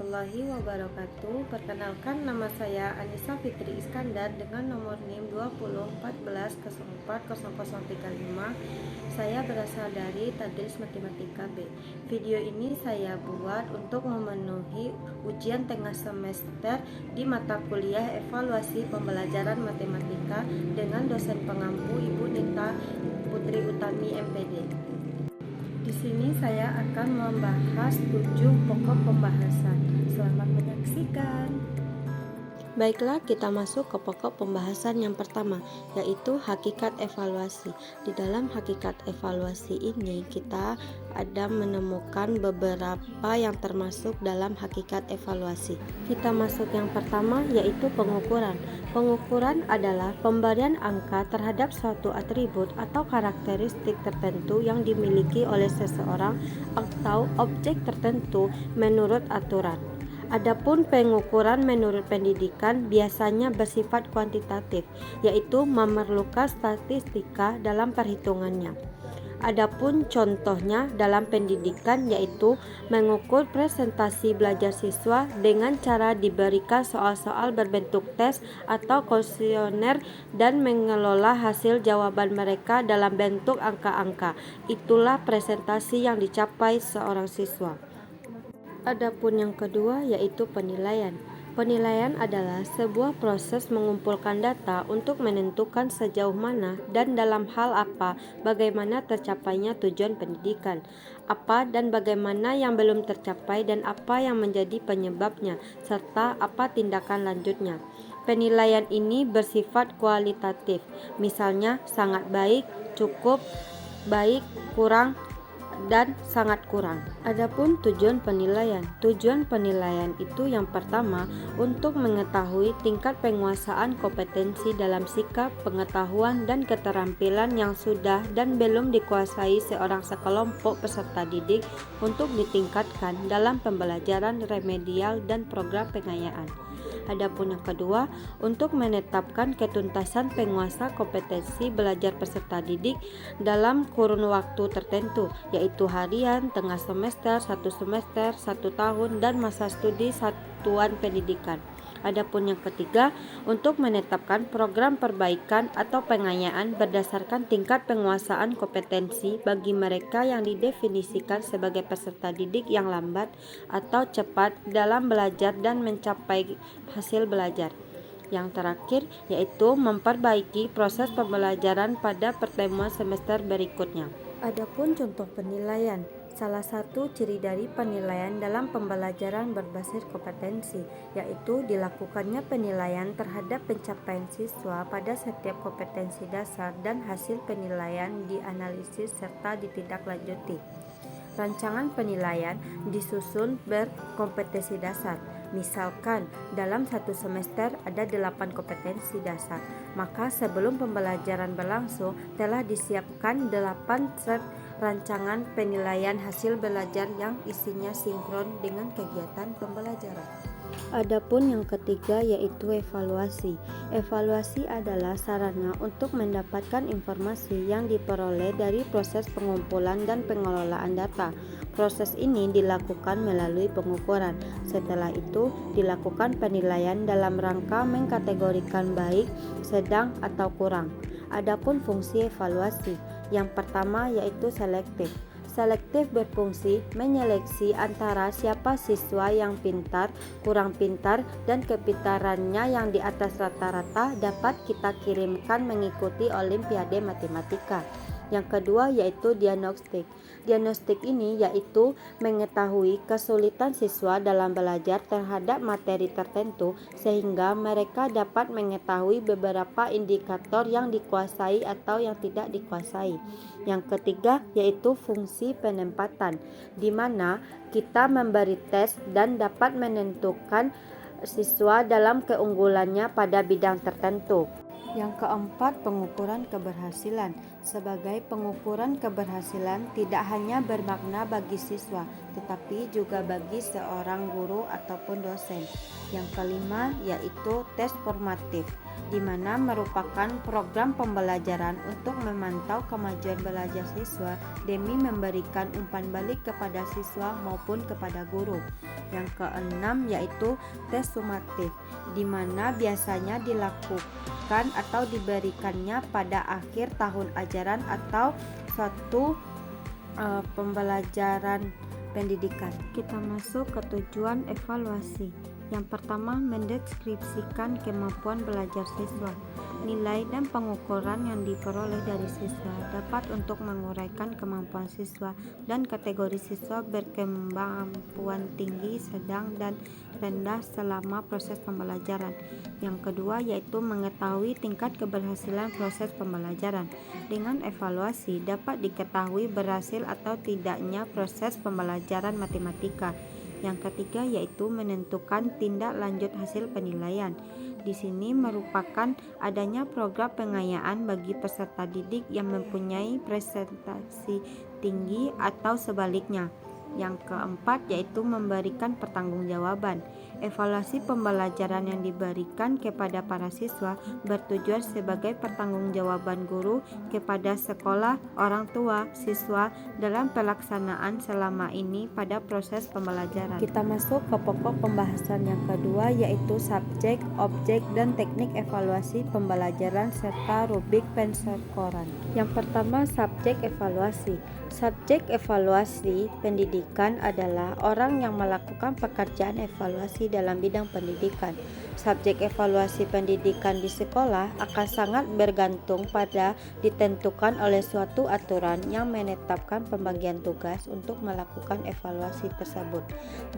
warahmatullahi wabarakatuh. Perkenalkan, nama saya Anissa Fitri Iskandar dengan nomor NIM 2014040035. Saya berasal dari Tadris Matematika B. Video ini saya buat untuk memenuhi ujian tengah semester di mata kuliah evaluasi pembelajaran matematika dengan dosen pengampu Ibu Nita Putri Utami MPD. Di sini saya akan membahas 7 pokok pembahasan. Selamat menyaksikan. Baiklah, kita masuk ke pokok pembahasan yang pertama, yaitu hakikat evaluasi. Di dalam hakikat evaluasi ini kita ada menemukan beberapa yang termasuk dalam hakikat evaluasi. Kita masuk yang pertama, yaitu pengukuran. Pengukuran adalah pemberian angka terhadap suatu atribut atau karakteristik tertentu yang dimiliki oleh seseorang atau objek tertentu menurut aturan. Adapun pengukuran menurut pendidikan biasanya bersifat kuantitatif, yaitu memerlukan statistika dalam perhitungannya. Adapun contohnya dalam pendidikan yaitu mengukur presentasi belajar siswa dengan cara diberikan soal-soal berbentuk tes atau kuesioner dan mengelola hasil jawaban mereka dalam bentuk angka-angka. Itulah presentasi yang dicapai seorang siswa. Adapun yang kedua yaitu penilaian. Penilaian adalah sebuah proses mengumpulkan data untuk menentukan sejauh mana dan dalam hal apa bagaimana tercapainya tujuan pendidikan, apa dan bagaimana yang belum tercapai dan apa yang menjadi penyebabnya, serta apa tindakan lanjutnya. Penilaian ini bersifat kualitatif, misalnya sangat baik, cukup, baik, kurang, dan sangat kurang. Adapun tujuan penilaian. Tujuan penilaian itu yang pertama untuk mengetahui tingkat penguasaan kompetensi dalam sikap, pengetahuan, dan keterampilan yang sudah dan belum dikuasai seorang sekelompok peserta didik untuk ditingkatkan dalam pembelajaran remedial dan program pengayaan. Adapun yang kedua, untuk menetapkan ketuntasan penguasa kompetensi belajar peserta didik dalam kurun waktu tertentu, yaitu harian, tengah semester, 1 tahun, dan masa studi satuan pendidikan. Adapun yang ketiga, untuk menetapkan program perbaikan atau pengayaan berdasarkan tingkat penguasaan kompetensi bagi mereka yang didefinisikan sebagai peserta didik yang lambat atau cepat dalam belajar dan mencapai hasil belajar. Yang terakhir yaitu memperbaiki proses pembelajaran pada pertemuan semester berikutnya. Adapun contoh penilaian. Salah satu ciri dari penilaian dalam pembelajaran berbasis kompetensi, yaitu dilakukannya penilaian terhadap pencapaian siswa pada setiap kompetensi dasar dan hasil penilaian dianalisis serta ditindaklanjuti. Rancangan penilaian disusun berkompetensi dasar. Misalkan dalam 1 semester ada 8 kompetensi dasar, maka sebelum pembelajaran berlangsung telah disiapkan 8 set rancangan penilaian hasil belajar yang isinya sinkron dengan kegiatan pembelajaran. Adapun yang ketiga yaitu evaluasi. Evaluasi adalah sarana untuk mendapatkan informasi yang diperoleh dari proses pengumpulan dan pengelolaan data. Proses ini dilakukan melalui pengukuran. Setelah itu dilakukan penilaian dalam rangka mengkategorikan baik, sedang, atau kurang. Adapun fungsi evaluasi, yang pertama yaitu selektif. Selektif berfungsi menyeleksi antara siapa siswa yang pintar, kurang pintar, dan kepintarannya yang di atas rata-rata dapat kita kirimkan mengikuti Olimpiade Matematika. Yang kedua yaitu diagnostik. Diagnostik ini yaitu mengetahui kesulitan siswa dalam belajar terhadap materi tertentu sehingga mereka dapat mengetahui beberapa indikator yang dikuasai atau yang tidak dikuasai. Yang ketiga yaitu fungsi penempatan, di mana kita memberi tes dan dapat menentukan siswa dalam keunggulannya pada bidang tertentu. Yang keempat, pengukuran keberhasilan. Sebagai pengukuran keberhasilan tidak hanya bermakna bagi siswa, tetapi juga bagi seorang guru ataupun dosen. Yang kelima yaitu tes formatif, di mana merupakan program pembelajaran untuk memantau kemajuan belajar siswa demi memberikan umpan balik kepada siswa maupun kepada guru. Yang keenam yaitu tes sumatif, di mana biasanya dilakukan atau diberikannya pada akhir tahun ajaran atau suatu pembelajaran pendidikan. Kita masuk ke tujuan evaluasi. Yang pertama, mendeskripsikan kemampuan belajar siswa. Nilai dan pengukuran yang diperoleh dari siswa dapat untuk menguraikan kemampuan siswa dan kategori siswa berkemampuan tinggi, sedang, dan rendah selama proses pembelajaran. Yang kedua yaitu mengetahui tingkat keberhasilan proses pembelajaran. Dengan evaluasi dapat diketahui berhasil atau tidaknya proses pembelajaran matematika. Yang ketiga yaitu menentukan tindak lanjut hasil penilaian. Di sini merupakan adanya program pengayaan bagi peserta didik yang mempunyai prestasi tinggi atau sebaliknya. Yang keempat yaitu memberikan pertanggungjawaban. Evaluasi pembelajaran yang diberikan kepada para siswa bertujuan sebagai pertanggungjawaban guru kepada sekolah, orang tua, siswa dalam pelaksanaan selama ini pada proses pembelajaran. Kita masuk ke pokok pembahasan yang kedua yaitu subjek, objek, dan teknik evaluasi pembelajaran serta rubrik penskoran. Yang pertama, subjek evaluasi. Subjek evaluasi pendidikan adalah orang yang melakukan pekerjaan evaluasi dalam bidang pendidikan. Subjek evaluasi pendidikan di sekolah akan sangat bergantung pada ditentukan oleh suatu aturan yang menetapkan pembagian tugas untuk melakukan evaluasi tersebut.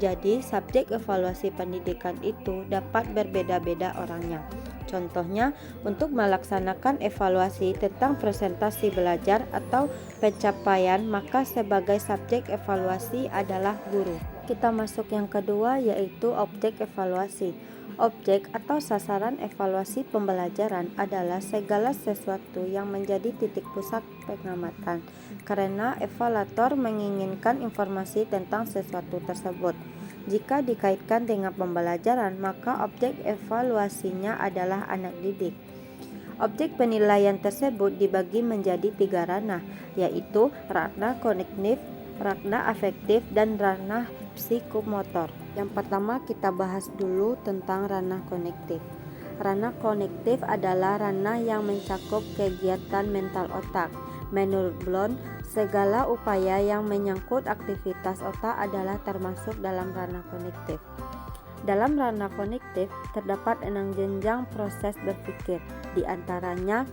Jadi, subjek evaluasi pendidikan itu dapat berbeda-beda orangnya. Contohnya, untuk melaksanakan evaluasi tentang presentasi belajar atau pencapaian, maka sebagai subjek evaluasi adalah guru. Kita masuk yang kedua yaitu objek evaluasi. Objek atau sasaran evaluasi pembelajaran adalah segala sesuatu yang menjadi titik pusat pengamatan, karena evaluator menginginkan informasi tentang sesuatu tersebut. Jika dikaitkan dengan pembelajaran, maka objek evaluasinya adalah anak didik. Objek penilaian tersebut dibagi menjadi 3 ranah, yaitu ranah kognitif, ranah afektif, dan ranah psikomotor. Yang pertama kita bahas dulu tentang ranah kognitif. Ranah kognitif adalah ranah yang mencakup kegiatan mental otak. Menurut Bloom, segala upaya yang menyangkut aktivitas otak adalah termasuk dalam ranah kognitif. Dalam ranah kognitif terdapat 6 jenjang proses berpikir. Di antaranya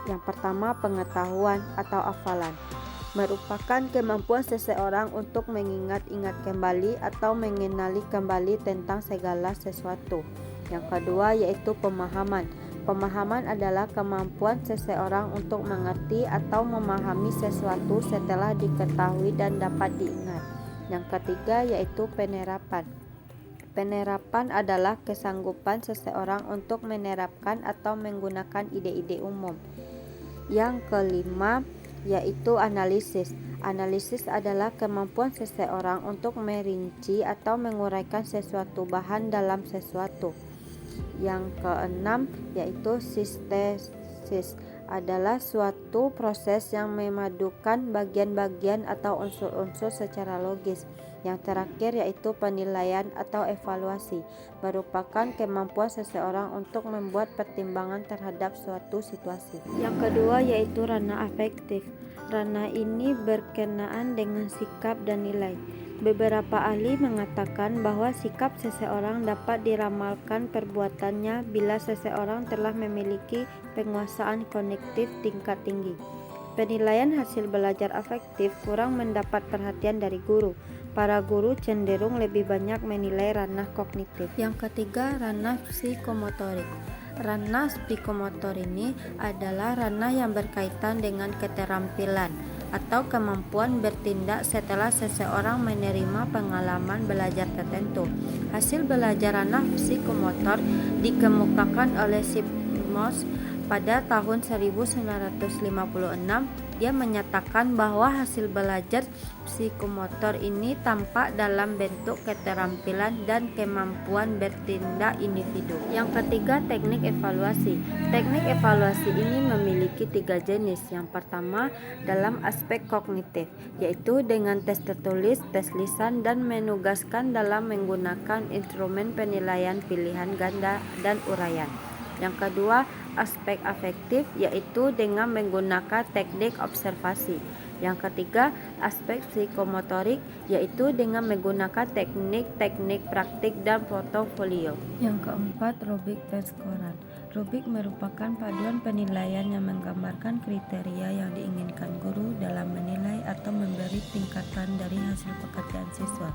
yang pertama pengetahuan atau hafalan, merupakan kemampuan seseorang untuk mengingat-ingat kembali atau mengenali kembali tentang segala sesuatu. Yang kedua yaitu pemahaman. Pemahaman adalah kemampuan seseorang untuk mengerti atau memahami sesuatu setelah diketahui dan dapat diingat. Yang ketiga yaitu penerapan. Penerapan adalah kesanggupan seseorang untuk menerapkan atau menggunakan ide-ide umum. Yang kelima yaitu analisis. Analisis adalah kemampuan seseorang untuk merinci atau menguraikan sesuatu bahan dalam sesuatu. Yang keenam yaitu sintesis, adalah suatu proses yang memadukan bagian-bagian atau unsur-unsur secara logis. Yang terakhir yaitu penilaian atau evaluasi, merupakan kemampuan seseorang untuk membuat pertimbangan terhadap suatu situasi. Yang kedua yaitu ranah afektif. Ranah ini berkenaan dengan sikap dan nilai. Beberapa ahli mengatakan bahwa sikap seseorang dapat diramalkan perbuatannya bila seseorang telah memiliki penguasaan kognitif tingkat tinggi. Penilaian hasil belajar afektif kurang mendapat perhatian dari guru. Para guru cenderung lebih banyak menilai ranah kognitif. Yang ketiga, ranah psikomotorik. Ranah psikomotor ini adalah ranah yang berkaitan dengan keterampilan atau kemampuan bertindak setelah seseorang menerima pengalaman belajar tertentu. Hasil belajar ranah psikomotor dikemukakan oleh Sipmos Pada tahun 1956, dia menyatakan bahwa hasil belajar psikomotor ini tampak dalam bentuk keterampilan dan kemampuan bertindak individu. Yang ketiga, teknik evaluasi. Teknik evaluasi ini memiliki 3 jenis. Yang pertama, dalam aspek kognitif, yaitu dengan tes tertulis, tes lisan, dan menugaskan dalam menggunakan instrumen penilaian pilihan ganda dan uraian. Yang kedua, aspek afektif, yaitu dengan menggunakan teknik observasi. Yang ketiga, aspek psikomotorik, yaitu dengan menggunakan teknik-teknik praktik dan portofolio. Yang keempat, rubrik perskoran. Rubrik merupakan paduan penilaian yang menggambarkan kriteria yang diinginkan guru dalam menilai atau memberi tingkatan dari hasil pekerjaan siswa.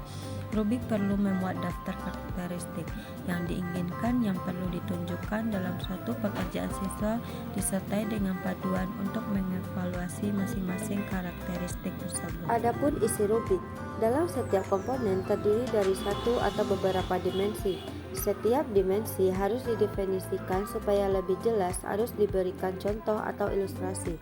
Rubrik perlu memuat daftar karakteristik yang diinginkan yang perlu ditunjukkan dalam suatu pekerjaan siswa disertai dengan paduan untuk mengevaluasi masing-masing karakteristik tersebut. Adapun isi rubrik, dalam setiap komponen terdiri dari satu atau beberapa dimensi. Setiap dimensi harus didefinisikan supaya lebih jelas, harus diberikan contoh atau ilustrasi.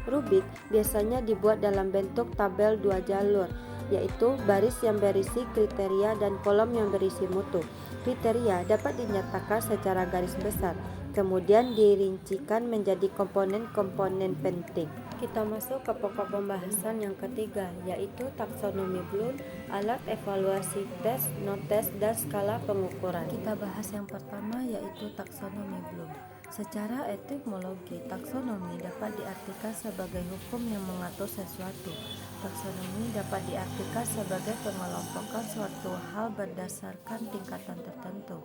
Rubrik biasanya dibuat dalam bentuk tabel 2 jalur, yaitu baris yang berisi kriteria dan kolom yang berisi mutu. Kriteria dapat dinyatakan secara garis besar, kemudian dirincikan menjadi komponen-komponen penting. Kita masuk ke pokok pembahasan yang ketiga, yaitu taksonomi Bloom, alat evaluasi tes, notes, dan skala pengukuran. Kita bahas yang pertama, yaitu taksonomi Bloom. Secara etimologi, taksonomi dapat diartikan sebagai hukum yang mengatur sesuatu. Taksonomi dapat diartikan sebagai pengelompokan suatu hal berdasarkan tingkatan tertentu.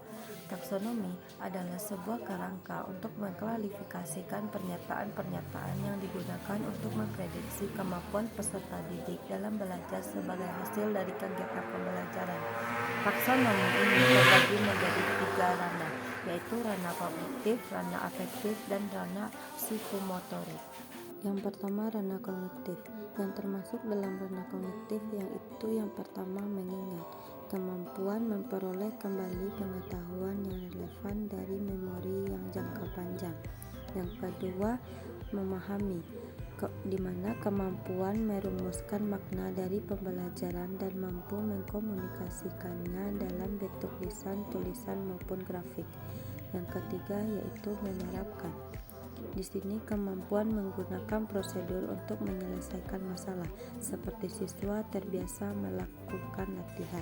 Taksonomi adalah sebuah kerangka untuk mengklasifikasikan pernyataan-pernyataan yang digunakan untuk memprediksi kemampuan peserta didik dalam belajar sebagai hasil dari kegiatan pembelajaran. Taksonomi ini terbagi menjadi 3 ranah, yaitu ranah kognitif, ranah afektif, dan ranah psikomotorik. Yang pertama, ranah kognitif. Yang termasuk dalam ranah kognitif yang pertama mengingat, kemampuan memperoleh kembali pengetahuan yang relevan dari memori yang jangka panjang. Yang kedua, memahami, di mana kemampuan merumuskan makna dari pembelajaran dan mampu mengkomunikasikannya dalam bentuk lisan, tulisan maupun grafik. Yang ketiga yaitu menerapkan. Di sini kemampuan menggunakan prosedur untuk menyelesaikan masalah, seperti siswa terbiasa melakukan latihan.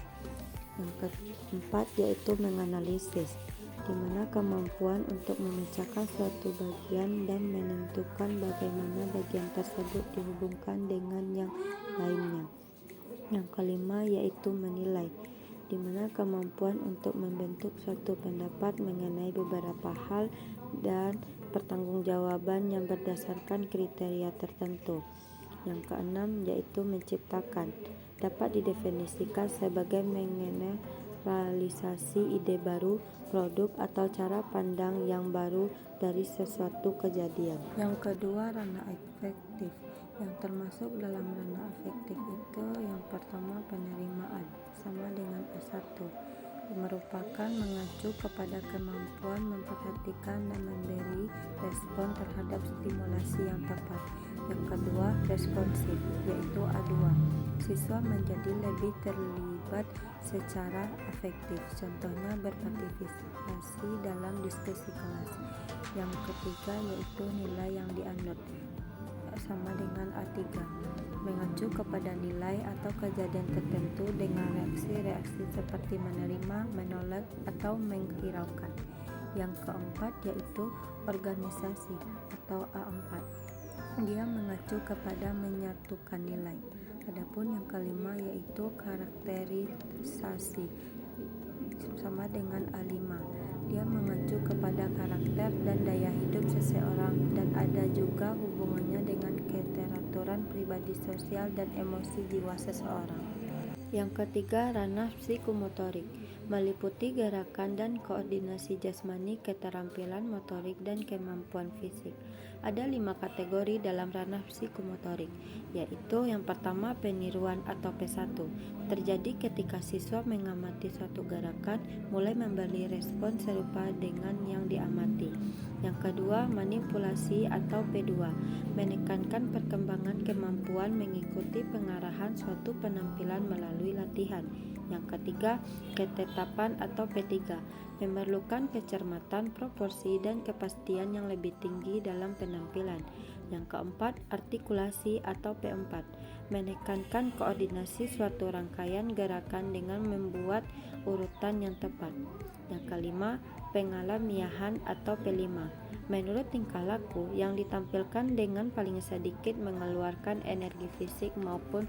Yang keempat yaitu menganalisis, di mana kemampuan untuk memecahkan suatu bagian dan menentukan bagaimana bagian tersebut dihubungkan dengan yang lainnya. Yang kelima yaitu menilai, di mana kemampuan untuk membentuk suatu pendapat mengenai beberapa hal dan pertanggungjawaban yang berdasarkan kriteria tertentu. Yang keenam yaitu menciptakan, dapat didefinisikan sebagai menggeneralisasi ide baru, produk atau cara pandang yang baru dari sesuatu kejadian. Yang kedua, ranah afektif. Yang termasuk dalam ranah afektif itu yang pertama penerimaan, sama dengan S1, merupakan mengacu kepada kemampuan memperhatikan dan memberi respon terhadap stimulasi yang tepat. Yang kedua, responsif, yaitu A2. Siswa menjadi lebih terlibat secara afektif, contohnya berpartisipasi dalam diskusi kelas. Yang ketiga yaitu nilai yang dianut, sama dengan A3, mengacu kepada nilai atau kejadian tertentu dengan reaksi-reaksi seperti menerima, menolak, atau menghiraukan. Yang keempat yaitu organisasi atau A4. Dia mengacu kepada menyatukan nilai. Adapun yang kelima yaitu karakterisasi, sama dengan A5. Dia mengacu kepada karakter dan daya hidup seseorang dan ada juga hubungannya dengan keteraturan pribadi sosial dan emosi jiwa seseorang. Yang ketiga, ranah psikomotorik, meliputi gerakan dan koordinasi jasmani, keterampilan motorik, dan kemampuan fisik. Ada 5 kategori dalam ranah psikomotorik, yaitu yang pertama peniruan atau P1, terjadi ketika siswa mengamati suatu gerakan mulai memberi respon serupa dengan yang diamati. Yang Yang kedua, manipulasi atau P2, menekankan perkembangan kemampuan mengikuti pengarahan suatu penampilan melalui latihan. Yang ketiga, ketetapan atau P3, memerlukan kecermatan, proporsi, dan kepastian yang lebih tinggi dalam penampilan. Yang keempat, artikulasi atau P4, menekankan koordinasi suatu rangkaian gerakan dengan membuat urutan yang tepat. Yang kelima, pengalamiahan atau P5, menurut tingkah laku yang ditampilkan dengan paling sedikit mengeluarkan energi fisik maupun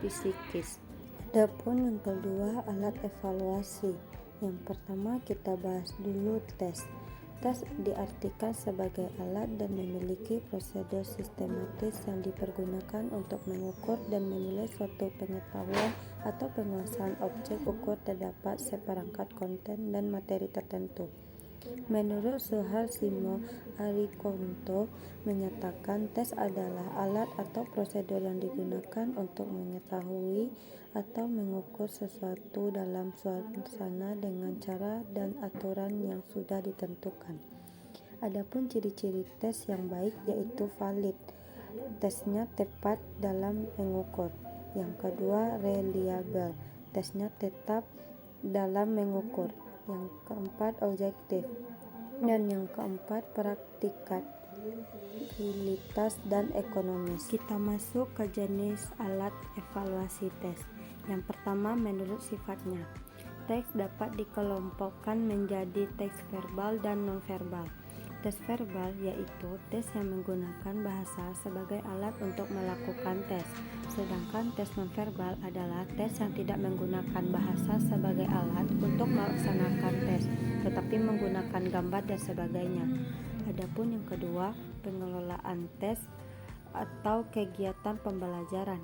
psikis. Adapun yang kedua, alat evaluasi. Yang pertama kita bahas dulu tes. Tes diartikan sebagai alat dan memiliki prosedur sistematis yang dipergunakan untuk mengukur dan menilai suatu pengetahuan atau penguasaan objek ukur terdapat seperangkat konten dan materi tertentu. Menurut Suhartino Arikonto menyatakan tes adalah alat atau prosedur yang digunakan untuk mengetahui atau mengukur sesuatu dalam suasana dengan cara dan aturan yang sudah ditentukan. Adapun ciri-ciri tes yang baik yaitu valid, tesnya tepat dalam mengukur. Yang kedua, reliable, tesnya tetap dalam mengukur. Yang keempat, objektif, dan yang keempat, praktikabilitas dan ekonomis. Kita masuk ke jenis alat evaluasi tes. Yang pertama, menurut sifatnya, teks dapat dikelompokkan menjadi teks verbal dan nonverbal. Tes verbal yaitu tes yang menggunakan bahasa sebagai alat untuk melakukan tes, sedangkan tes nonverbal adalah tes yang tidak menggunakan bahasa sebagai alat untuk melaksanakan tes, tetapi menggunakan gambar dan sebagainya. Adapun yang kedua, pengelolaan tes atau kegiatan pembelajaran,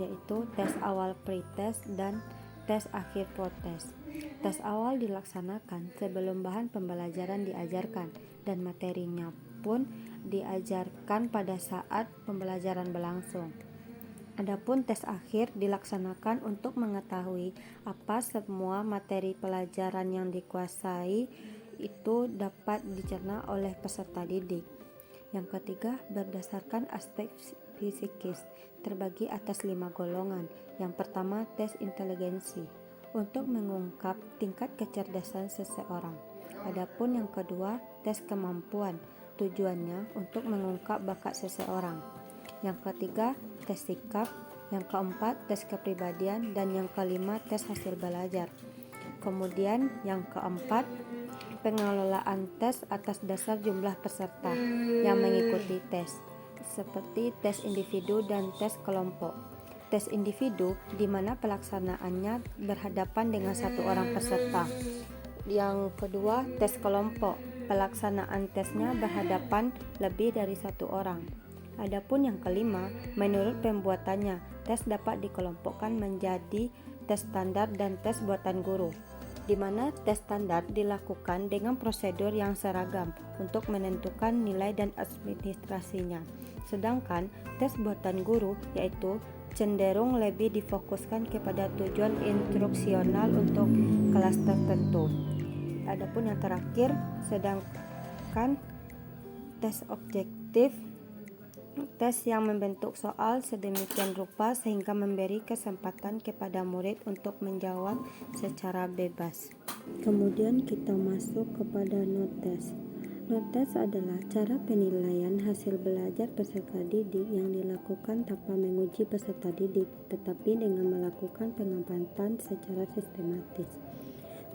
yaitu tes awal pre-test dan tes akhir post-test. Tes awal dilaksanakan sebelum bahan pembelajaran diajarkan dan materinya pun diajarkan pada saat pembelajaran berlangsung. Adapun tes akhir dilaksanakan untuk mengetahui apa semua materi pelajaran yang dikuasai itu dapat dicerna oleh peserta didik. Yang ketiga, berdasarkan aspek psikis, terbagi atas 5 golongan. Yang pertama, tes inteligensi, untuk mengungkap tingkat kecerdasan seseorang. Adapun yang kedua, tes kemampuan, tujuannya untuk mengungkap bakat seseorang. Yang ketiga, tes sikap. Yang keempat, tes kepribadian. Dan yang kelima, tes hasil belajar. Kemudian yang keempat, pengelolaan tes atas dasar jumlah peserta yang mengikuti tes, seperti tes individu dan tes kelompok. Tes individu di mana pelaksanaannya berhadapan dengan satu orang peserta. Yang kedua, tes kelompok, pelaksanaan tesnya berhadapan lebih dari satu orang. Adapun yang kelima, menurut pembuatannya, tes dapat dikelompokkan menjadi tes standar dan tes buatan guru, di mana tes standar dilakukan dengan prosedur yang seragam untuk menentukan nilai dan administrasinya. Sedangkan tes buatan guru yaitu cenderung lebih difokuskan kepada tujuan instruksional untuk kelas tertentu. Adapun yang terakhir, sedangkan tes objektif, tes yang membentuk soal sedemikian rupa sehingga memberi kesempatan kepada murid untuk menjawab secara bebas. Kemudian kita masuk kepada notes. Notes adalah cara penilaian hasil belajar peserta didik yang dilakukan tanpa menguji peserta didik, tetapi dengan melakukan pengamatan secara sistematis.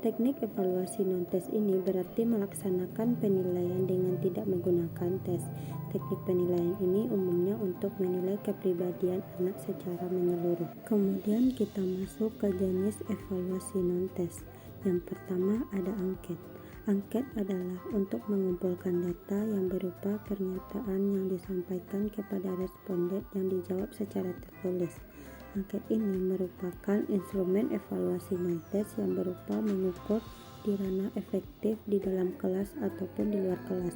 Teknik evaluasi non-tes ini berarti melaksanakan penilaian dengan tidak menggunakan tes. Teknik penilaian ini umumnya untuk menilai kepribadian anak secara menyeluruh. Kemudian kita masuk ke jenis evaluasi non-tes. Yang pertama ada angket. Angket adalah untuk mengumpulkan data yang berupa pernyataan yang disampaikan kepada responden yang dijawab secara tertulis. Angket ini merupakan instrumen evaluasi non-tes yang berupa mengukur di ranah efektif di dalam kelas ataupun di luar kelas.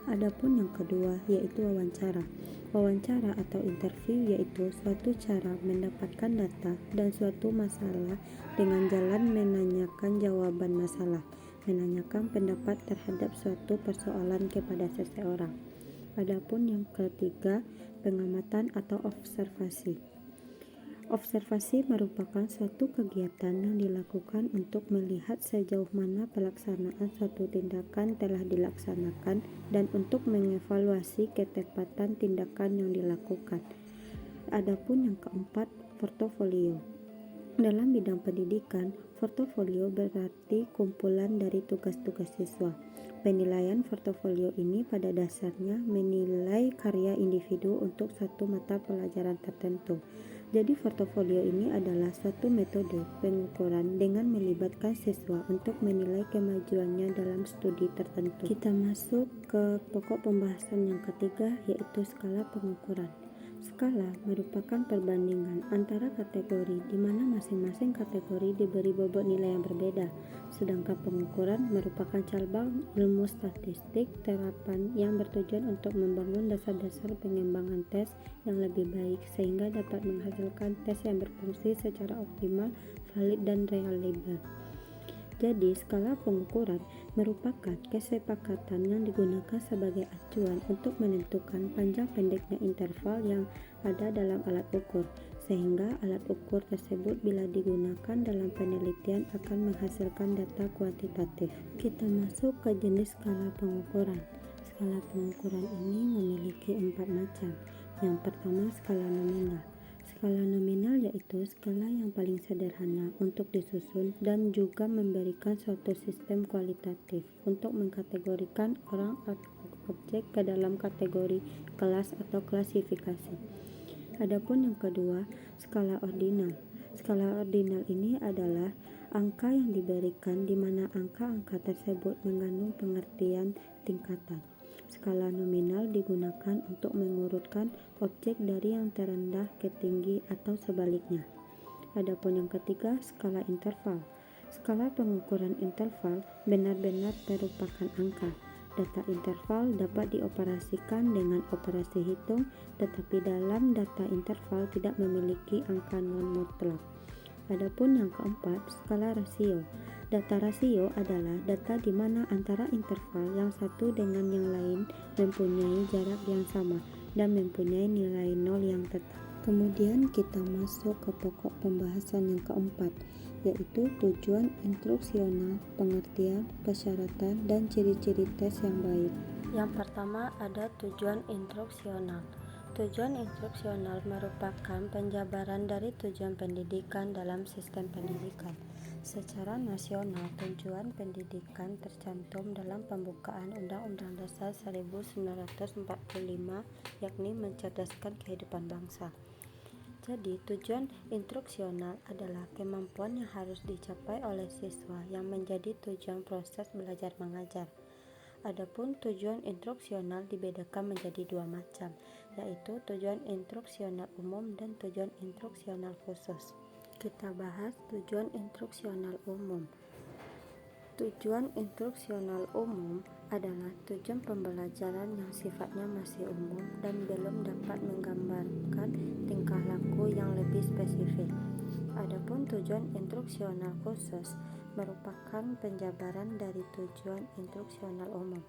Adapun yang kedua yaitu wawancara. Wawancara atau interview yaitu suatu cara mendapatkan data dan suatu masalah dengan jalan menanyakan jawaban masalah. menanyakan pendapat terhadap suatu persoalan kepada seseorang. Adapun yang ketiga, pengamatan atau observasi. Observasi merupakan suatu kegiatan yang dilakukan untuk melihat sejauh mana pelaksanaan suatu tindakan telah dilaksanakan dan untuk mengevaluasi ketepatan tindakan yang dilakukan. Adapun yang keempat, portofolio. Dalam bidang pendidikan, portofolio berarti kumpulan dari tugas-tugas siswa. Penilaian portofolio ini pada dasarnya menilai karya individu untuk satu mata pelajaran tertentu. Jadi portofolio ini adalah suatu metode pengukuran dengan melibatkan siswa untuk menilai kemajuannya dalam studi tertentu. Kita masuk ke pokok pembahasan yang ketiga, yaitu skala pengukuran. Skala merupakan perbandingan antara kategori di mana masing-masing kategori diberi bobot nilai yang berbeda. Sedangkan pengukuran merupakan cabang ilmu statistik terapan yang bertujuan untuk membangun dasar-dasar pengembangan tes yang lebih baik sehingga dapat menghasilkan tes yang berfungsi secara optimal, valid, dan reliable. Jadi, skala pengukuran merupakan kesepakatan yang digunakan sebagai acuan untuk menentukan panjang pendeknya interval yang ada dalam alat ukur, sehingga alat ukur tersebut bila digunakan dalam penelitian akan menghasilkan data kuantitatif. Kita masuk ke jenis skala pengukuran. Skala pengukuran ini memiliki 4 macam. Yang pertama, skala nominal. Skala nominal yaitu skala yang paling sederhana untuk disusun dan juga memberikan suatu sistem kualitatif untuk mengkategorikan orang atau objek ke dalam kategori, kelas, atau klasifikasi. Adapun yang kedua, skala ordinal. Skala ordinal ini adalah angka yang diberikan di mana angka-angka tersebut mengandung pengertian tingkatan. Skala nominal digunakan untuk mengurutkan objek dari yang terendah ke tinggi atau sebaliknya. Adapun yang ketiga, skala interval. Skala pengukuran interval benar-benar merupakan angka. Data interval dapat dioperasikan dengan operasi hitung, tetapi dalam data interval tidak memiliki angka non-mutlak. Adapun yang keempat, skala rasio. Data rasio adalah data di mana antara interval yang satu dengan yang lain mempunyai jarak yang sama dan mempunyai nilai nol yang tetap. Kemudian kita masuk ke pokok pembahasan yang keempat, yaitu tujuan instruksional, pengertian, persyaratan, dan ciri-ciri tes yang baik. Yang pertama ada tujuan instruksional. Tujuan instruksional merupakan penjabaran dari tujuan pendidikan dalam sistem pendidikan. Secara nasional, tujuan pendidikan tercantum dalam pembukaan Undang-Undang Dasar 1945, yakni mencerdaskan kehidupan bangsa. Jadi, tujuan instruksional adalah kemampuan yang harus dicapai oleh siswa yang menjadi tujuan proses belajar mengajar. Adapun tujuan instruksional dibedakan menjadi 2 macam, yaitu tujuan instruksional umum dan tujuan instruksional khusus. Kita bahas tujuan instruksional umum. Tujuan instruksional umum adalah tujuan pembelajaran yang sifatnya masih umum dan belum dapat menggambarkan tingkah laku yang lebih spesifik. Adapun tujuan instruksional khusus merupakan penjabaran dari tujuan instruksional umum.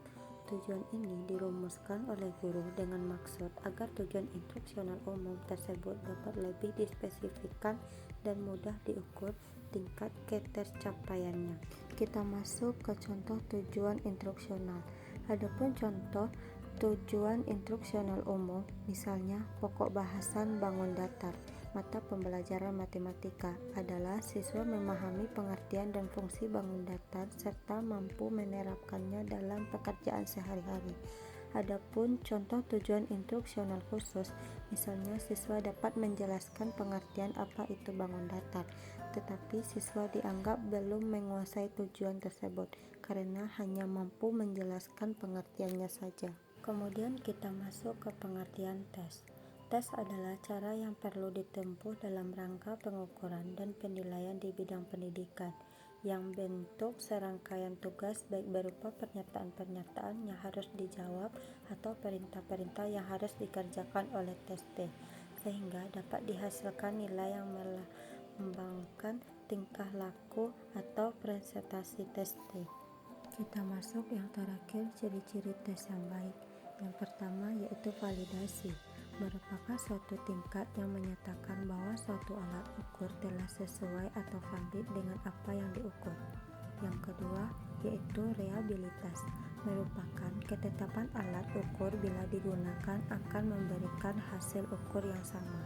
Tujuan ini dirumuskan oleh guru dengan maksud agar tujuan instruksional umum tersebut dapat lebih dispesifikkan dan mudah diukur tingkat ketercapaiannya. Kita masuk ke contoh tujuan instruksional. Adapun contoh tujuan instruksional umum, misalnya pokok bahasan bangun datar. Mata pembelajaran matematika adalah siswa memahami pengertian dan fungsi bangun datar serta mampu menerapkannya dalam pekerjaan sehari-hari. Adapun contoh tujuan instruksional khusus, misalnya siswa dapat menjelaskan pengertian apa itu bangun datar, tetapi siswa dianggap belum menguasai tujuan tersebut karena hanya mampu menjelaskan pengertiannya saja. Kemudian kita masuk ke pengertian tes. Tes adalah cara yang perlu ditempuh dalam rangka pengukuran dan penilaian di bidang pendidikan, yang bentuk serangkaian tugas baik berupa pernyataan-pernyataan yang harus dijawab atau perintah-perintah yang harus dikerjakan oleh tes T, sehingga dapat dihasilkan nilai yang melambangkan tingkah laku atau presentasi tes T. Kita masuk yang terakhir, ciri-ciri tes yang baik. Yang pertama yaitu validasi, merupakan suatu tingkat yang menyatakan bahwa suatu alat ukur telah sesuai atau valid dengan apa yang diukur. Yang kedua yaitu reliabilitas, merupakan ketetapan alat ukur bila digunakan akan memberikan hasil ukur yang sama.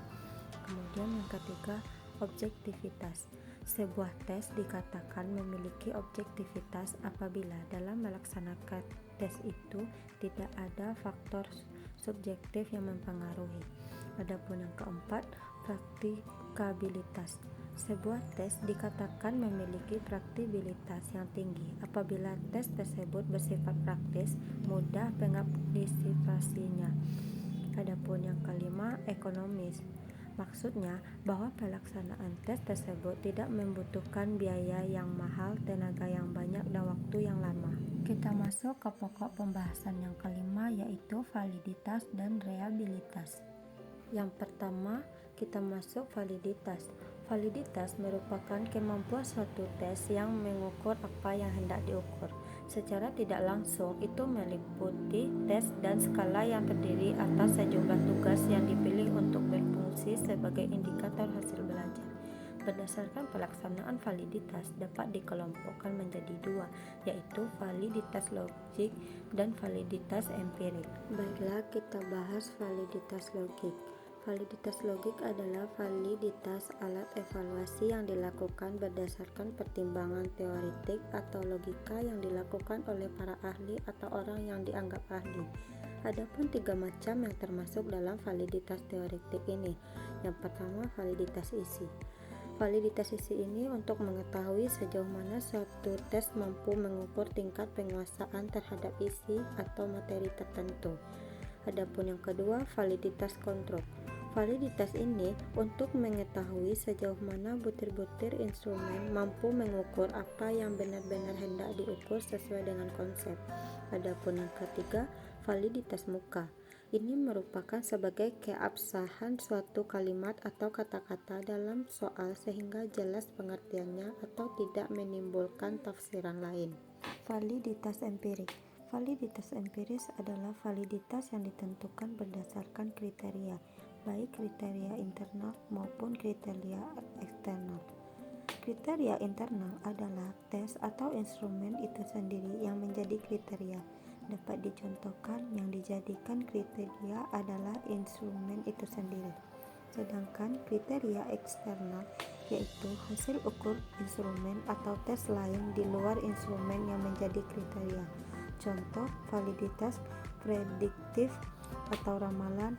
Kemudian yang ketiga, objektivitas. Sebuah tes dikatakan memiliki objektivitas apabila dalam melaksanakan tes itu tidak ada faktor subjektif yang mempengaruhi. Adapun yang keempat, praktikabilitas. Sebuah tes dikatakan memiliki praktikabilitas yang tinggi apabila tes tersebut bersifat praktis, mudah pengadministrasinya. Adapun yang kelima, ekonomis. Maksudnya bahwa pelaksanaan tes tersebut tidak membutuhkan biaya yang mahal, tenaga yang banyak, dan waktu yang lama. Kita masuk ke pokok pembahasan yang kelima yaitu validitas dan reliabilitas. Yang pertama, kita masuk validitas. Validitas merupakan kemampuan suatu tes yang mengukur apa yang hendak diukur. Secara tidak langsung, itu meliputi tes dan skala yang terdiri atas sejumlah tugas yang dipilih untuk berfungsi sebagai indikator hasil belajar. Berdasarkan pelaksanaan validitas dapat dikelompokkan menjadi dua, yaitu validitas logik dan validitas empirik. Baiklah, kita bahas validitas logik. Validitas logik adalah validitas alat evaluasi yang dilakukan berdasarkan pertimbangan teoretik atau logika yang dilakukan oleh para ahli atau orang yang dianggap ahli. Adapun tiga macam yang termasuk dalam validitas teoretik ini. Yang pertama, validitas isi. Validitas isi ini untuk mengetahui sejauh mana suatu tes mampu mengukur tingkat penguasaan terhadap isi atau materi tertentu. Adapun yang kedua, validitas kontrol. Validitas ini untuk mengetahui sejauh mana butir-butir instrumen mampu mengukur apa yang benar-benar hendak diukur sesuai dengan konsep. Adapun yang ketiga, validitas muka. Ini merupakan sebagai keabsahan suatu kalimat atau kata-kata dalam soal sehingga jelas pengertiannya atau tidak menimbulkan tafsiran lain. Validitas empirik. Validitas empiris adalah validitas yang ditentukan berdasarkan kriteria, baik kriteria internal maupun kriteria eksternal. Kriteria internal adalah tes atau instrumen itu sendiri yang menjadi kriteria. Dapat dicontohkan yang dijadikan kriteria adalah instrumen itu sendiri. Sedangkan kriteria eksternal yaitu hasil ukur instrumen atau tes lain di luar instrumen yang menjadi kriteria. Contoh validitas prediktif atau ramalan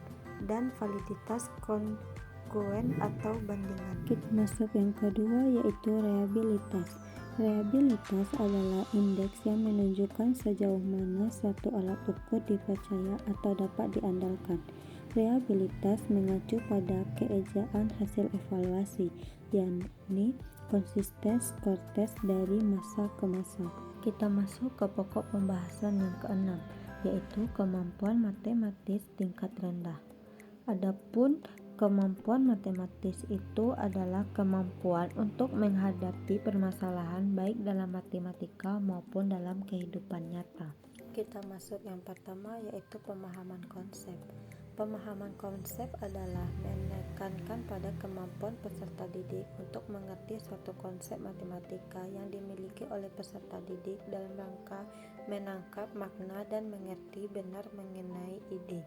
dan validitas kongruen atau bandingan. Kita masuk yang kedua yaitu reliabilitas. Reliabilitas adalah indeks yang menunjukkan sejauh mana suatu alat ukur dipercaya atau dapat diandalkan. Reliabilitas mengacu pada keejaan hasil evaluasi, yakni konsisten skor tes dari masa ke masa. Kita masuk ke pokok pembahasan yang keenam, yaitu kemampuan matematis tingkat rendah. Adapun kemampuan matematis itu adalah kemampuan untuk menghadapi permasalahan baik dalam matematika maupun dalam kehidupan nyata. Kita masuk yang pertama yaitu pemahaman konsep. Pemahaman konsep adalah menekankan pada kemampuan peserta didik untuk mengerti suatu konsep matematika yang dimiliki oleh peserta didik dalam rangka menangkap makna dan mengerti benar mengenai ide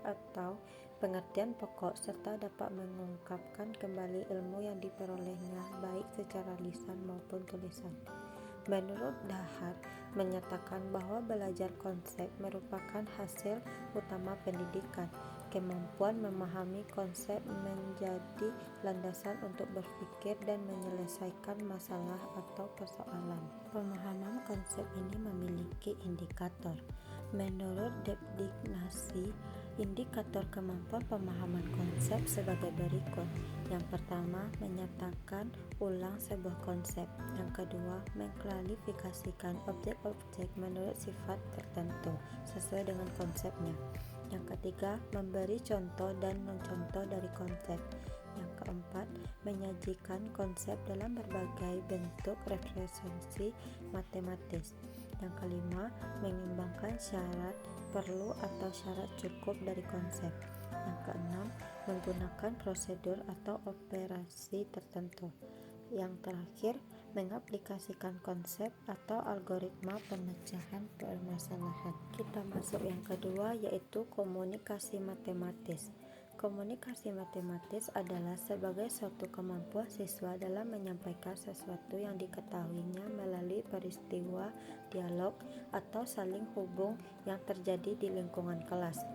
atau pengertian pokok serta dapat mengungkapkan kembali ilmu yang diperolehnya baik secara lisan maupun tulisan. Menurut Dahar menyatakan bahwa belajar konsep merupakan hasil utama pendidikan. Kemampuan memahami konsep menjadi landasan untuk berpikir dan menyelesaikan masalah atau persoalan. Pemahaman konsep ini memiliki indikator. Menurut Debdignasi, indikator kemampuan pemahaman konsep sebagai berikut. Yang pertama, menyatakan ulang sebuah konsep. Yang kedua, mengklarifikasikan objek-objek menurut sifat tertentu sesuai dengan konsepnya. Yang ketiga, memberi contoh dan mencontoh dari konsep. Yang keempat, menyajikan konsep dalam berbagai bentuk representasi matematis. Yang kelima, mengembangkan syarat perlu atau syarat cukup dari konsep. Yang keenam, menggunakan prosedur atau operasi tertentu. Yang terakhir, mengaplikasikan konsep atau algoritma pemecahan permasalahan. Kita masuk yang kedua, yaitu komunikasi matematis. Komunikasi matematis adalah sebagai suatu kemampuan siswa dalam menyampaikan sesuatu yang diketahuinya melalui peristiwa, dialog, atau saling hubung yang terjadi di lingkungan kelas.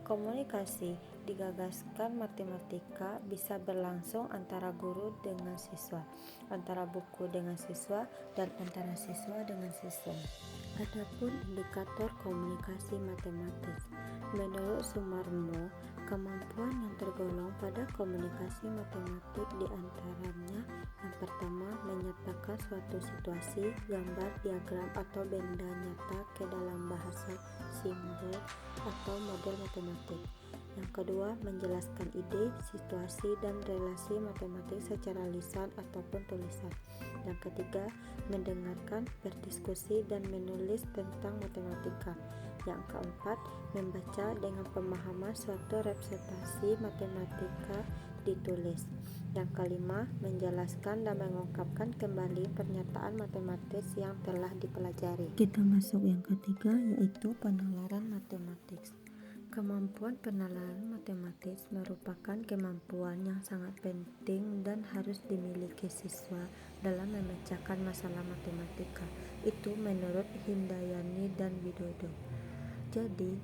Komunikasi digagaskan matematika bisa berlangsung antara guru dengan siswa, antara buku dengan siswa, dan antara siswa dengan siswa. Adapun indikator komunikasi matematis, menurut Sumarmo, kemampuan yang tergolong pada komunikasi matematik diantaranya yang pertama, menyatakan suatu situasi, gambar, diagram, atau benda nyata ke dalam bahasa simbol atau model matematik. Yang kedua, menjelaskan ide, situasi, dan relasi matematik secara lisan ataupun tulisan. Yang ketiga, mendengarkan, berdiskusi, dan menulis tentang matematika. Yang keempat, membaca dengan pemahaman suatu representasi matematika ditulis. Yang kelima, menjelaskan dan mengungkapkan kembali pernyataan matematis yang telah dipelajari. Kita masuk yang ketiga, yaitu penalaran matematis. Kemampuan penalaran matematis merupakan kemampuan yang sangat penting dan harus dimiliki siswa dalam memecahkan masalah matematika. Itu menurut Hindayani dan Widodo. Jadi,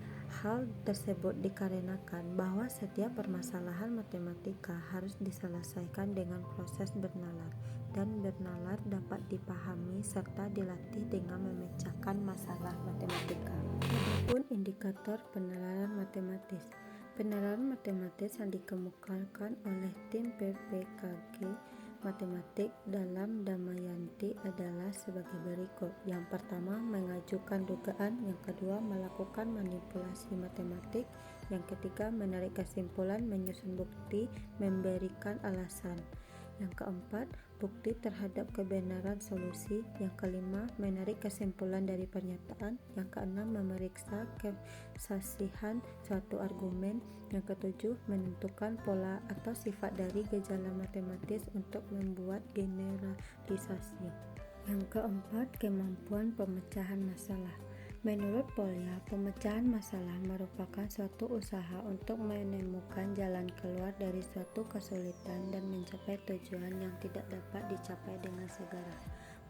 hal tersebut dikarenakan bahwa setiap permasalahan matematika harus diselesaikan dengan proses bernalar, dan bernalar dapat dipahami serta dilatih dengan memecahkan masalah matematika. Adapun indikator penalaran matematis. Penalaran matematis yang dikemukakan oleh tim PPKG Matematik dalam Damayanti adalah sebagai berikut. Yang pertama, mengajukan dugaan. Yang kedua, melakukan manipulasi matematik. Yang ketiga, menarik kesimpulan, menyusun bukti, memberikan alasan. Yang keempat, bukti terhadap kebenaran solusi. Yang kelima, menarik kesimpulan dari pernyataan. Yang keenam, memeriksa kesasihan suatu argumen. Yang ketujuh, menentukan pola atau sifat dari gejala matematis untuk membuat generalisasi. Yang keempat, kemampuan pemecahan masalah. Menurut Polya, pemecahan masalah merupakan suatu usaha untuk menemukan jalan keluar dari suatu kesulitan dan mencapai tujuan yang tidak dapat dicapai dengan segera.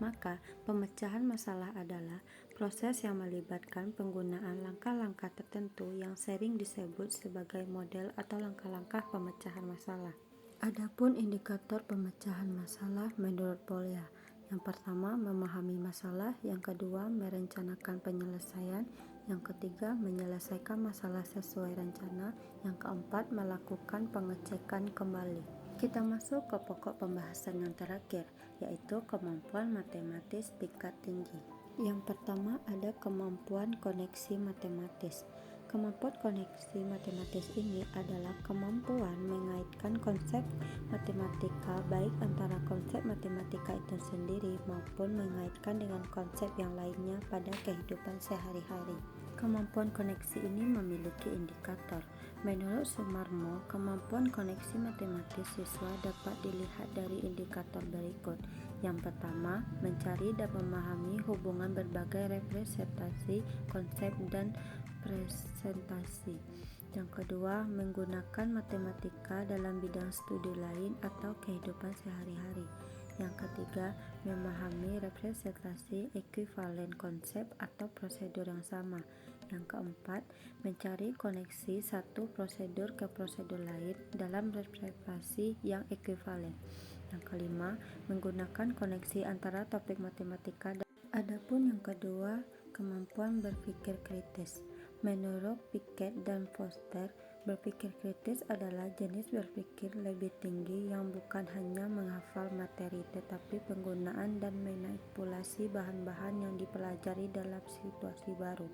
Maka, pemecahan masalah adalah proses yang melibatkan penggunaan langkah-langkah tertentu yang sering disebut sebagai model atau langkah-langkah pemecahan masalah. Adapun indikator pemecahan masalah menurut Polya, yang pertama, memahami masalah. Yang kedua, merencanakan penyelesaian. Yang ketiga, menyelesaikan masalah sesuai rencana. Yang keempat, melakukan pengecekan kembali. Kita masuk ke pokok pembahasan yang terakhir, yaitu kemampuan matematis tingkat tinggi. Yang pertama ada kemampuan koneksi matematis. Kemampuan koneksi matematis ini adalah kemampuan mengaitkan konsep matematika baik antara konsep matematika itu sendiri maupun mengaitkan dengan konsep yang lainnya pada kehidupan sehari-hari. Kemampuan koneksi ini memiliki indikator. Menurut Sumarmo, kemampuan koneksi matematis siswa dapat dilihat dari indikator berikut. Yang pertama, mencari dan memahami hubungan berbagai representasi, konsep, dan presentasi. Yang kedua, menggunakan matematika dalam bidang studi lain atau kehidupan sehari-hari. Yang ketiga, memahami representasi ekuivalen konsep atau prosedur yang sama. Yang keempat, mencari koneksi satu prosedur ke prosedur lain dalam representasi yang ekuivalen. Yang kelima, menggunakan koneksi antara topik matematika. Adapun yang kedua, kemampuan berpikir kritis. Menurut Piaget dan Foster, berpikir kritis adalah jenis berpikir lebih tinggi yang bukan hanya menghafal materi tetapi penggunaan dan manipulasi bahan-bahan yang dipelajari dalam situasi baru.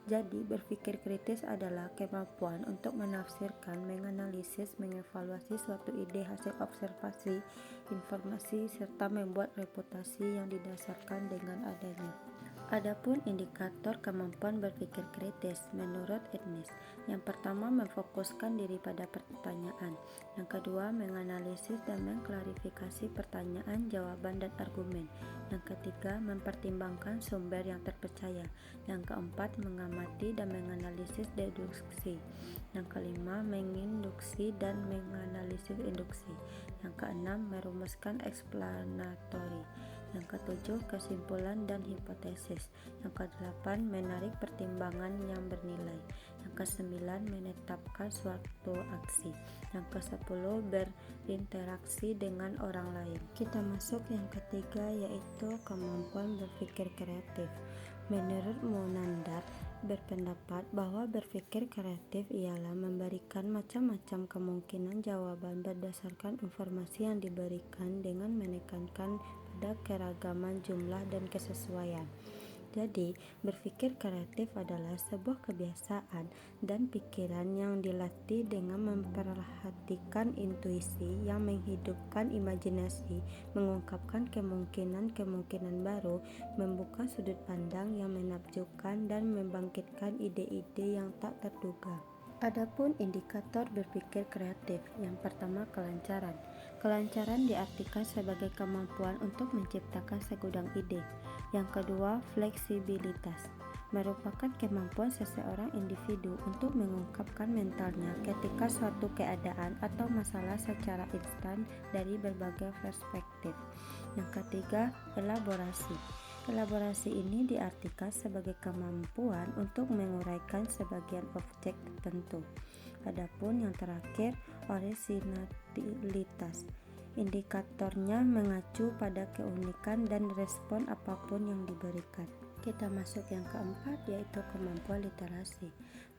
Jadi, berpikir kritis adalah kemampuan untuk menafsirkan, menganalisis, mengevaluasi suatu ide hasil observasi, informasi, serta membuat reputasi yang didasarkan dengan adanya. Adapun indikator kemampuan berpikir kritis menurut Ernest, yang pertama memfokuskan diri pada pertanyaan, yang kedua menganalisis dan mengklarifikasi pertanyaan, jawaban, dan argumen, yang ketiga mempertimbangkan sumber yang terpercaya, yang keempat mengamati dan menganalisis deduksi, yang kelima menginduksi dan menganalisis induksi, yang keenam merumuskan eksplanatori, yang ketujuh kesimpulan dan hipotesis, yang kedelapan menarik pertimbangan yang bernilai, yang kesembilan menetapkan suatu aksi, yang kesepuluh berinteraksi dengan orang lain. Kita masuk yang ketiga, yaitu kemampuan berpikir kreatif. Menurut Monandar berpendapat bahwa berpikir kreatif ialah memberikan macam-macam kemungkinan jawaban berdasarkan informasi yang diberikan dengan menekankan pada keragaman jumlah dan kesesuaian. Jadi, berpikir kreatif adalah sebuah kebiasaan dan pikiran yang dilatih dengan memperhatikan intuisi, yang menghidupkan imajinasi, mengungkapkan kemungkinan-kemungkinan baru, membuka sudut pandang yang menakjubkan, dan membangkitkan ide-ide yang tak terduga. Adapun indikator berpikir kreatif, yang pertama kelancaran. Kelancaran diartikan sebagai kemampuan untuk menciptakan segudang ide. Yang kedua, fleksibilitas, merupakan kemampuan seseorang individu untuk mengungkapkan mentalnya ketika suatu keadaan atau masalah secara instan dari berbagai perspektif. Yang ketiga, elaborasi. Elaborasi ini diartikan sebagai kemampuan untuk menguraikan sebagian objek tertentu. Adapun yang terakhir, orisinalitas. Indikatornya mengacu pada keunikan dan respon apapun yang diberikan. Kita masuk yang keempat, yaitu kemampuan literasi.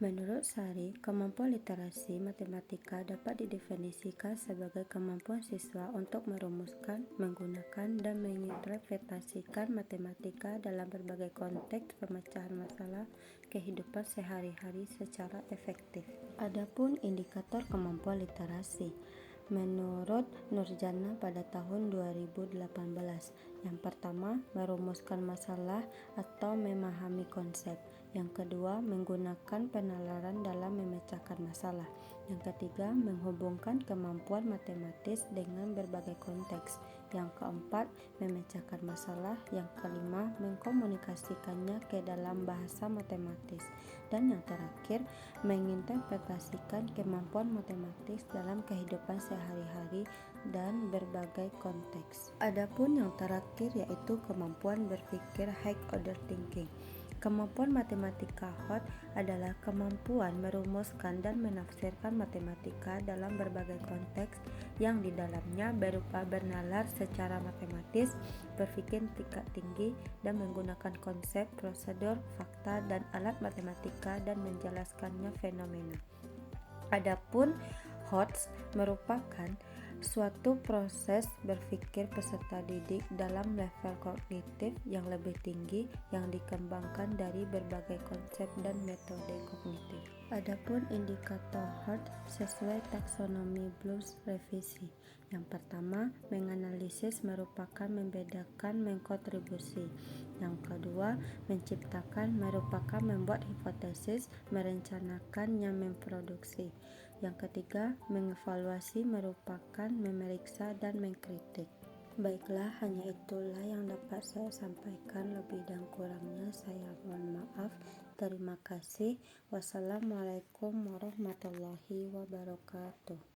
Menurut Sari, kemampuan literasi matematika dapat didefinisikan sebagai kemampuan siswa untuk merumuskan, menggunakan, dan menginterpretasikan matematika dalam berbagai konteks pemecahan masalah kehidupan sehari-hari secara efektif. Adapun indikator kemampuan literasi menurut Nurjana pada tahun 2018, yang pertama merumuskan masalah atau memahami konsep, yang kedua menggunakan penalaran dalam memecahkan masalah, yang ketiga menghubungkan kemampuan matematis dengan berbagai konteks, yang keempat memecahkan masalah, yang kelima mengkomunikasikannya ke dalam bahasa matematis, dan yang terakhir menginterpretasikan kemampuan matematis dalam kehidupan sehari-hari dan berbagai konteks. Adapun yang terakhir, yaitu kemampuan berpikir high order thinking. Kemampuan matematika hot adalah kemampuan merumuskan dan menafsirkan matematika dalam berbagai konteks yang di dalamnya berupa bernalar secara matematis, berpikir tingkat tinggi, dan menggunakan konsep, prosedur, fakta, dan alat matematika dan menjelaskannya fenomena. Adapun HOTS merupakan suatu proses berpikir peserta didik dalam level kognitif yang lebih tinggi yang dikembangkan dari berbagai konsep dan metode kognitif. Adapun indikator HOTS sesuai taksonomi Bloom's revisi. Yang pertama, menganalisis merupakan membedakan, mengkontribusi. Yang kedua, menciptakan merupakan membuat hipotesis, merencanakan, yang memproduksi. Yang ketiga, mengevaluasi merupakan memeriksa dan mengkritik. Baiklah, hanya itulah yang dapat saya sampaikan. Lebih dan kurangnya saya mohon maaf. Terima kasih. Wassalamualaikum warahmatullahi wabarakatuh.